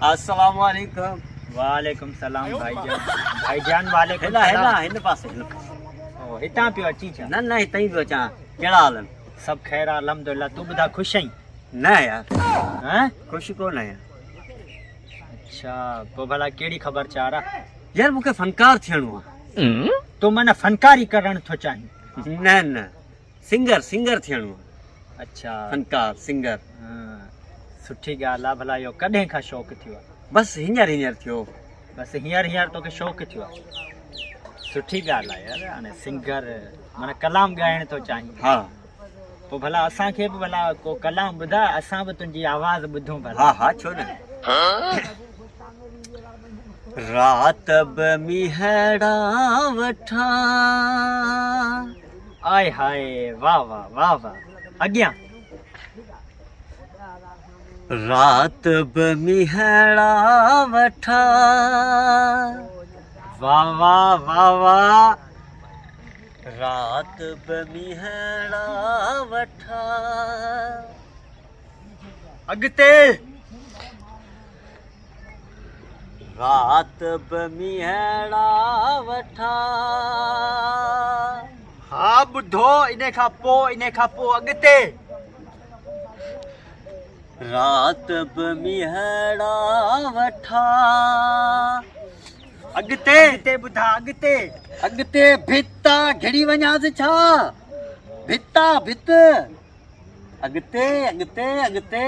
अस्सलाम वालेकुम। वालेकुम सलाम भाईजान। भाईजान वालेकुम हेला हेला सलाम। हिन पासे हिन। ओ हितां पियो अची छा? न न हितां ई पियो अचां। कहिड़ा हाल आहिनि? सब खैर अल्हम्दुलिल्लाह। तू ॿुधा ख़ुशि आहीं? न यार हैं? ख़ुशि कोन आहियां अच्छा पोइ भला कहिड़ी ख़बर चार आहे? यार मूंखे फनकार थियणो आहे। तूं माना फनकारी करणु थो चाहीं? न न सिंगर सिंगर थियणो आहे। अच्छा फनकार सिंगर। सुठी ॻाल्हि आहे। भला इहो कॾहिं खां शौक़ु थियो आहे? बसि हींअर हींअर थियो। बसि हींअर तोखे शौक़ु थियो आहे? सुठी ॻाल्हि आहे यार। हाणे सिंगर माना कलाम ॻाइण थो चाहीं? हा पोइ भला असांखे बि भला को कलाम ॿुधाए, असां बि तुंहिंजी आवाज़ ॿुधूं भला। हा हा छो न। रात ब मीहड़ा वठा। आय हाय वाह वाह वाह वाह। अॻियां। रात ब मीहड़ा वठा। वाह वाह वाह वाह। रात ब मीहड़ा वठा। अॻिते। रात ब मीहड़ा वठा। हा ॿुधो, इन खां पोइ अॻिते। रात ब मीहड़ा वठा। अॻिते ॿुधा अॻिते। अॻिते भिता घिड़ी वञासि छा? भिता भित। अॻिते अॻिते अॻिते।